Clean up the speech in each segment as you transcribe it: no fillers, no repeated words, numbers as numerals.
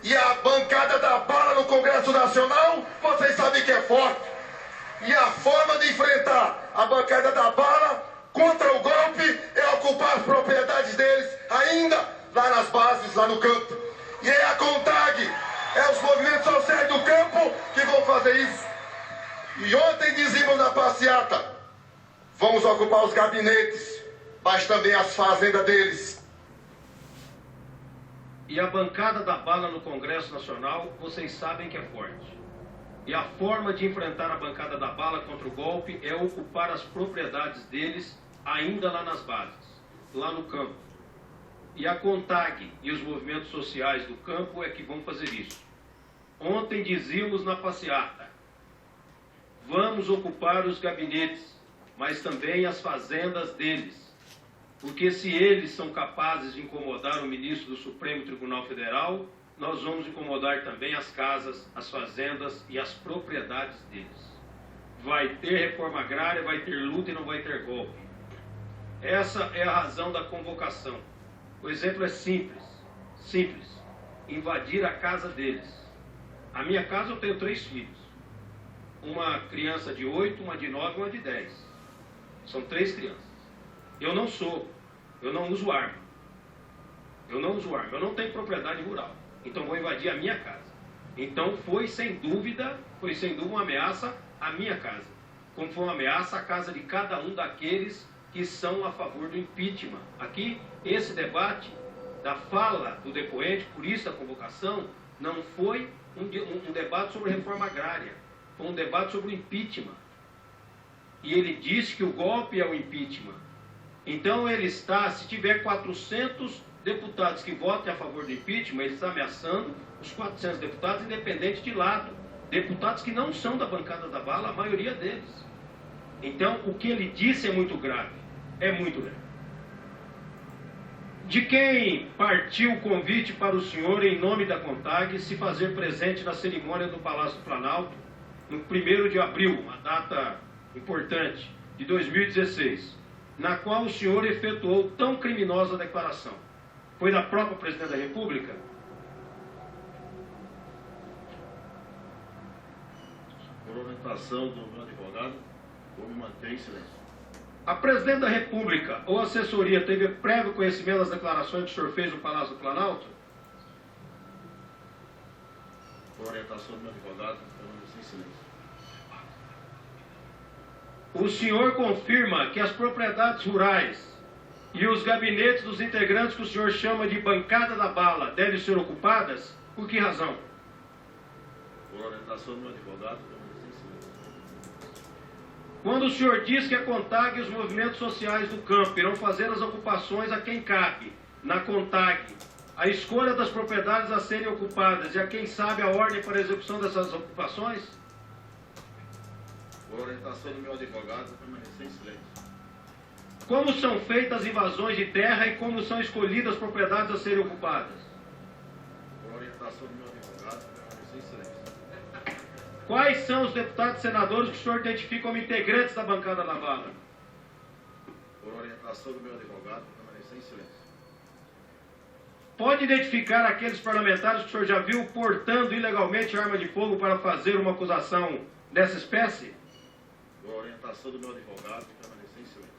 E a bancada da bala no Congresso Nacional, vocês sabem que é forte. E a forma de enfrentar a bancada da bala contra o golpe é ocupar as propriedades deles, ainda lá nas bases, lá no campo. E é a CONTAG, é os movimentos sociais do campo que vão fazer isso. E ontem dizíamos na passeata, vamos ocupar os gabinetes, mas também as fazendas deles. E a bancada da bala no Congresso Nacional, vocês sabem que é forte. E a forma de enfrentar a bancada da bala contra o golpe é ocupar as propriedades deles, ainda lá nas bases, lá no campo. E a CONTAG e os movimentos sociais do campo é que vão fazer isso. Ontem dizíamos na passeata, vamos ocupar os gabinetes, mas também as fazendas deles. Porque se eles são capazes de incomodar o ministro do Supremo Tribunal Federal, nós vamos incomodar também as casas, as fazendas e as propriedades deles. Vai ter reforma agrária, vai ter luta e não vai ter golpe. Essa é a razão da convocação. O exemplo é simples, simples. Invadir a casa deles. A minha casa eu tenho 3 filhos. Uma criança de 8, uma de 9 e uma de 10. São 3 crianças. Eu não uso arma. Eu não tenho propriedade rural. Então vou invadir a minha casa. Então foi sem dúvida uma ameaça à minha casa. Como foi uma ameaça à casa de cada um daqueles que são a favor do impeachment. Aqui, esse debate da fala do depoente, por isso a convocação, não foi um debate sobre reforma agrária. Foi um debate sobre o impeachment. E ele disse que o golpe é o impeachment. Então ele está, se tiver 400 deputados que votem a favor do impeachment, ele está ameaçando os 400 deputados, independente de lado. Deputados que não são da bancada da bala, a maioria deles. Então o que ele disse é muito grave. É muito grave. De quem partiu o convite para o senhor, em nome da CONTAG, se fazer presente na cerimônia do Palácio do Planalto, no 1º de abril, uma data importante, de 2016, na qual o senhor efetuou tão criminosa declaração? Foi da própria Presidente da República? Por orientação do meu advogado, vou me manter em silêncio. A Presidente da República ou a assessoria teve prévio conhecimento das declarações que o senhor fez no Palácio do Planalto? Por orientação do meu advogado, permanecer em silêncio. O senhor confirma que as propriedades rurais e os gabinetes dos integrantes que o senhor chama de bancada da bala devem ser ocupadas? Por que razão? Por orientação do meu advogado, permanecer em silêncio. Quando o senhor diz que a CONTAG e os movimentos sociais do campo irão fazer as ocupações a quem cabe, na CONTAG, a escolha das propriedades a serem ocupadas e a quem sabe a ordem para a execução dessas ocupações? Por orientação do meu advogado, permanecer em silêncio. Como são feitas as invasões de terra e como são escolhidas as propriedades a serem ocupadas? Por orientação do meu advogado, permanecer em silêncio. Quais são os deputados e senadores que o senhor identifica como integrantes da bancada da bala? Por orientação do meu advogado, permanecer em silêncio. Pode identificar aqueles parlamentares que o senhor já viu portando ilegalmente arma de fogo para fazer uma acusação dessa espécie? Por orientação do meu advogado, permanecer em silêncio.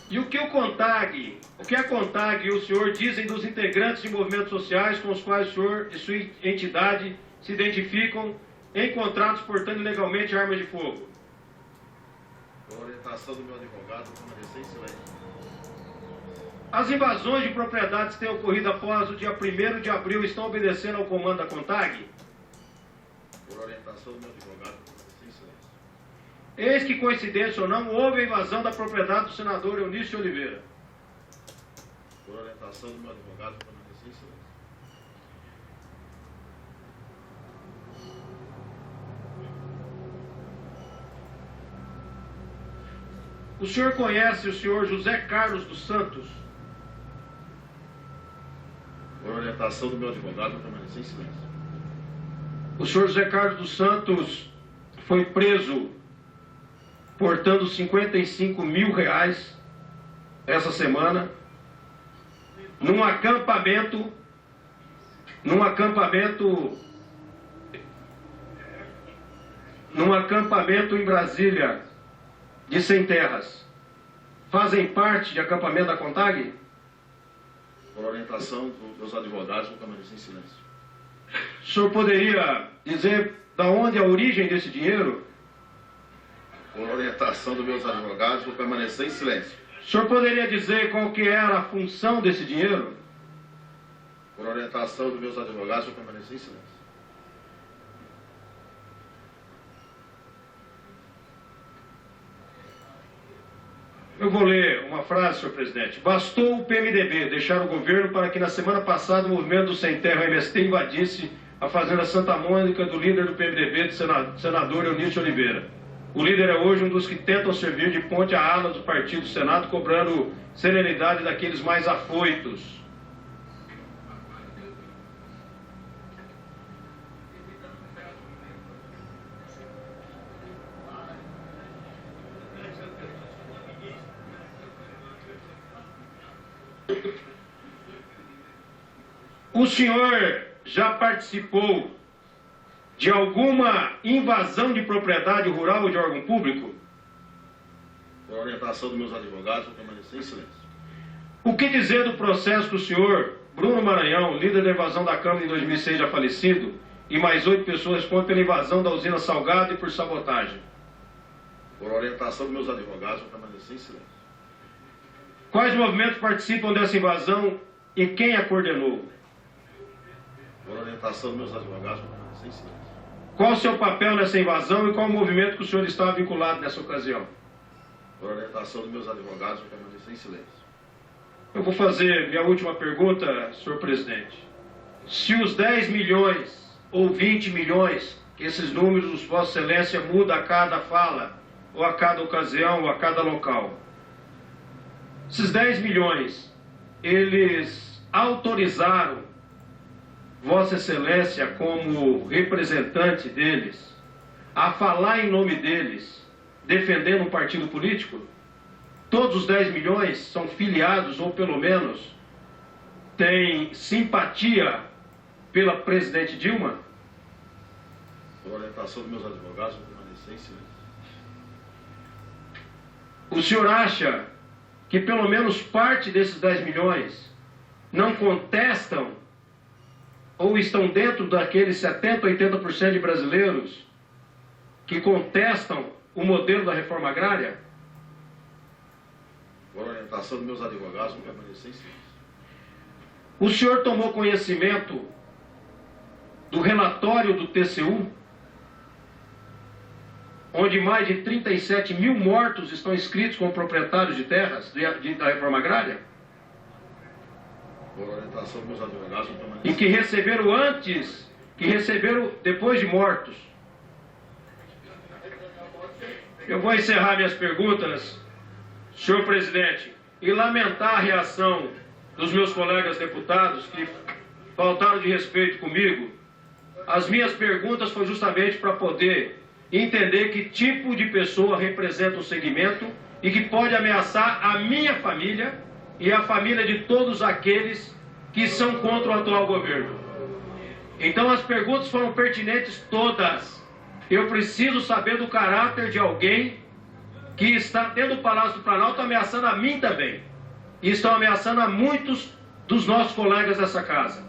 E o que a CONTAG e o senhor dizem dos integrantes de movimentos sociais com os quais o senhor e sua entidade se identificam encontrados portando ilegalmente armas de fogo? Por orientação do meu advogado, permanecer em silêncio. As invasões de propriedades que têm ocorrido após o dia 1º de abril estão obedecendo ao comando da CONTAG? Por orientação do meu advogado, permanecer em silêncio. Eis que, coincidência ou não, houve a invasão da propriedade do senador Eunício Oliveira. Por orientação do meu advogado, permanecer em silêncio. O senhor conhece o senhor José Carlos dos Santos? Por orientação do meu advogado, permanecer em silêncio. O senhor José Carlos dos Santos foi preso portando R$55 mil essa semana num acampamento em Brasília de Sem Terras, fazem parte de acampamento da CONTAG? Por orientação dos meus advogados, vou permanecer em silêncio. O senhor poderia dizer da onde é a origem desse dinheiro? Por orientação dos meus advogados, vou permanecer em silêncio. O senhor poderia dizer qual que era a função desse dinheiro? Por orientação dos meus advogados, vou permanecer em silêncio. Eu vou ler uma frase, senhor presidente. Bastou o PMDB deixar o governo para que na semana passada o movimento do Sem Terra, o MST, invadisse a fazenda Santa Mônica do líder do PMDB, senador Eunício Oliveira. O líder é hoje um dos que tentam servir de ponte à ala do partido do Senado, cobrando serenidade daqueles mais afoitos. O senhor já participou de alguma invasão de propriedade rural ou de órgão público? Por orientação dos meus advogados, vou permanecer em silêncio. O que dizer do processo que o senhor Bruno Maranhão, líder da invasão da Câmara em 2006, já falecido, e mais 8 pessoas respondem pela invasão da usina Salgado e por sabotagem? Por orientação dos meus advogados, vou permanecer em silêncio. Quais movimentos participam dessa invasão e quem a coordenou? Por orientação dos meus advogados, vou permanecer em silêncio. Qual o seu papel nessa invasão e qual o movimento que o senhor estava vinculado nessa ocasião? Por orientação dos meus advogados, vou permanecer em silêncio. Eu vou fazer minha última pergunta, senhor presidente. Se os 10 milhões ou 20 milhões, que esses números, Vossa Excelência, muda a cada fala, ou a cada ocasião, ou a cada local. Esses 10 milhões, eles autorizaram Vossa Excelência, como representante deles, a falar em nome deles, defendendo um partido político? Todos os 10 milhões são filiados, ou pelo menos têm simpatia pela presidente Dilma? Por orientação dos meus advogados, vou permanecer em silêncio. O senhor acha que pelo menos parte desses 10 milhões não contestam ou estão dentro daqueles 70%, 80% de brasileiros que contestam o modelo da reforma agrária? Por orientação dos meus advogados, vou permanecer em silêncio. O senhor tomou conhecimento do relatório do TCU, onde mais de 37 mil mortos estão inscritos como proprietários de terras da reforma agrária? Por orientação dos meus advogados, vou permanecer E que receberam antes, que receberam depois de mortos. Eu vou encerrar minhas perguntas, senhor presidente, e lamentar a reação dos meus colegas deputados que faltaram de respeito comigo. As minhas perguntas foram justamente para poder entender que tipo de pessoa representa o segmento e que pode ameaçar a minha família e a família de todos aqueles que são contra o atual governo. Então as perguntas foram pertinentes todas. Eu preciso saber do caráter de alguém que está dentro do Palácio do Planalto ameaçando a mim também. E estão ameaçando a muitos dos nossos colegas dessa casa.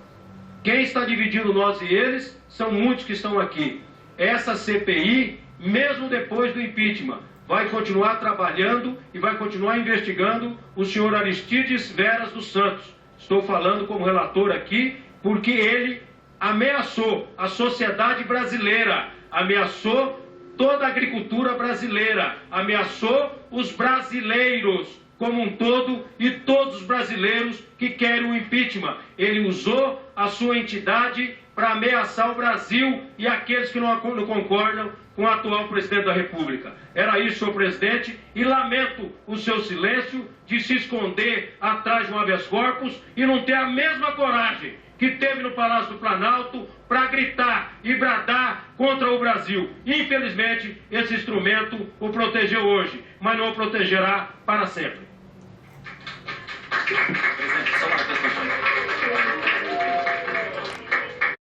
Quem está dividindo nós e eles são muitos que estão aqui. Essa CPI, mesmo depois do impeachment, vai continuar trabalhando e vai continuar investigando o senhor Aristides Veras dos Santos. Estou falando como relator aqui, porque ele ameaçou a sociedade brasileira, ameaçou toda a agricultura brasileira, ameaçou os brasileiros como um todo e todos os brasileiros que querem o impeachment. Ele usou a sua entidade para ameaçar o Brasil e aqueles que não concordam com o atual presidente da República. Era isso, senhor presidente, e lamento o seu silêncio de se esconder atrás de um habeas corpus e não ter a mesma coragem que teve no Palácio do Planalto para gritar e bradar contra o Brasil. Infelizmente, esse instrumento o protegeu hoje, mas não o protegerá para sempre.